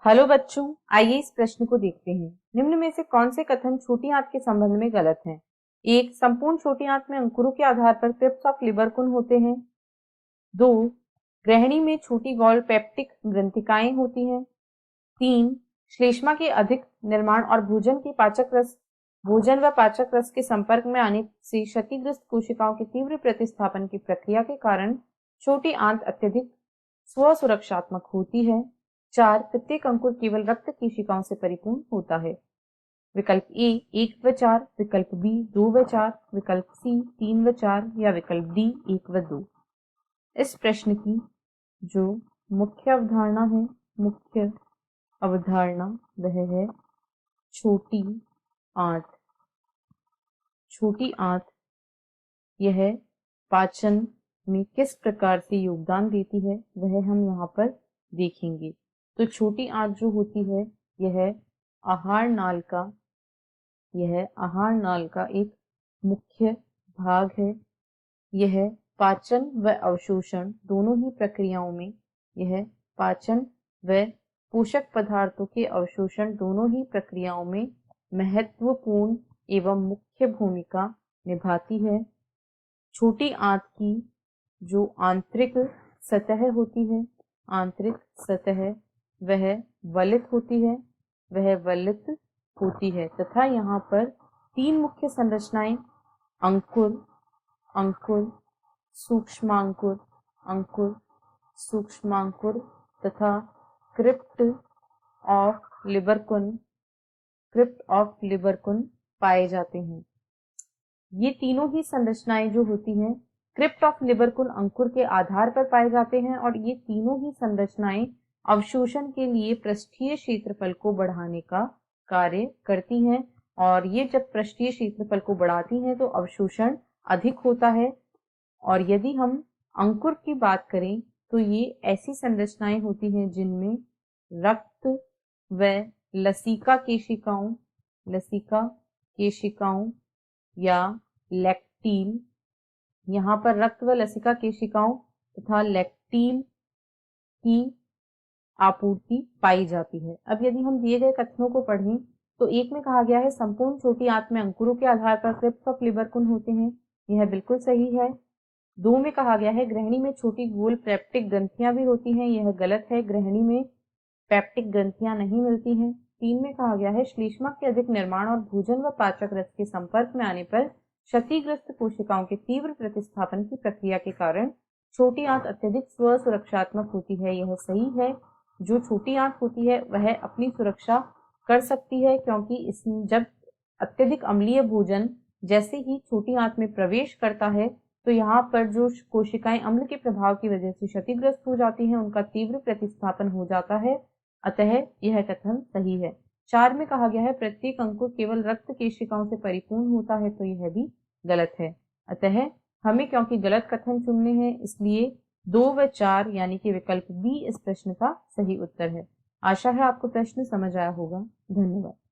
Hello बच्चों, आइए इस प्रश्न को देखते हैं। निम्न में से कौन से कथन छोटी आंत के संबंध में गलत हैं? एक, संपूर्ण छोटी आंत में अंकुरों के आधार पर क्रिप्स ऑफ लिबरकुन होते हैं। दो, ग्रहणी में छोटी गॉल पेप्टिक ग्रंथिकाएं होती हैं। तीन, श्लेष्मा के अधिक निर्माण और भोजन व पाचक रस के संपर्क में आने से क्षतिग्रस्त कोशिकाओं के तीव्र प्रतिस्थापन की प्रक्रिया के कारण छोटी आंत अत्यधिक स्वसुरक्षात्मक होती है। चार, प्रत्येक अंकुर केवल रक्त कोशिकाओं से परिपूर्ण होता है। विकल्प ए 1 व 4, विकल्प बी 2 व 4, विकल्प सी 3 व 4 या विकल्प डी 1 व 2। इस प्रश्न की जो मुख्य अवधारणा वह है छोटी आंत। छोटी आंत यह पाचन में किस प्रकार से योगदान देती है वह हम यहाँ पर देखेंगे। तो छोटी आंत जो होती है यह आहार नाल का एक मुख्य भाग है। यह पाचन व अवशोषण दोनों ही प्रक्रियाओं में पाचन व पोषक पदार्थों के अवशोषण दोनों ही प्रक्रियाओं में महत्वपूर्ण एवं मुख्य भूमिका निभाती है। छोटी आंत की जो आंतरिक सतह वह वलित होती है तथा यहाँ पर तीन मुख्य संरचनाएं अंकुर, सूक्ष्मांकुर तथा क्रिप्ट ऑफ लिबरकुन पाए जाते हैं। ये तीनों ही संरचनाएं जो होती हैं क्रिप्ट ऑफ लिबरकुन अंकुर के आधार पर पाए जाते हैं और ये तीनों ही संरचनाएं अवशोषण के लिए पृष्ठीय क्षेत्रफल को बढ़ाने का कार्य करती हैं और ये जब पृष्ठीय क्षेत्रफल को बढ़ाती हैं तो अवशोषण अधिक होता है। और यदि हम अंकुर की बात करें तो ये ऐसी संरचनाएं होती हैं जिनमें रक्त व लसिका केशिकाओं या लैक्टील, यहाँ पर रक्त व लसिका केशिकाओं तथा लैक्टील की आपूर्ति पाई जाती है। अब यदि हम दिए गए कथनों को पढ़ें तो एक में कहा गया है संपूर्ण छोटी आंत में अंकुरों के आधार पर क्रिप्स ऑफ लिबरकुन होते हैं, यह बिल्कुल सही है। दो में कहा गया है ग्रहणी में छोटी गोल पेप्टिक ग्रंथियां भी होती हैं, यह गलत है, ग्रहणी में पेप्टिक ग्रंथियां नहीं मिलती हैं। तीन में कहा गया है श्लेष्मा के अधिक निर्माण और भोजन व पाचक रस के संपर्क में आने पर क्षतिग्रस्त कोशिकाओं के तीव्र प्रतिस्थापन की प्रक्रिया के कारण छोटी आंत अत्यधिक स्वसुरक्षात्मक होती है, यह सही है। जो छोटी आंत होती है वह अपनी सुरक्षा कर सकती है क्योंकि इसमें जब अत्यधिक अम्लीय भोजन जैसे ही छोटी आंत में प्रवेश करता है तो यहाँ पर जो कोशिकाएं अम्ल के प्रभाव की वजह से क्षतिग्रस्त हो जाती हैं उनका तीव्र प्रतिस्थापन हो जाता है, अतः यह कथन सही है। चार में कहा गया है प्रत्येक अंकुर केवल रक्त केशिकाओं से परिपूर्ण होता है, तो यह भी गलत है। अतः हमें क्योंकि गलत कथन चुनने हैं इसलिए 2 व 4 यानी कि विकल्प बी इस प्रश्न का सही उत्तर है। आशा है आपको प्रश्न समझ आया होगा। धन्यवाद।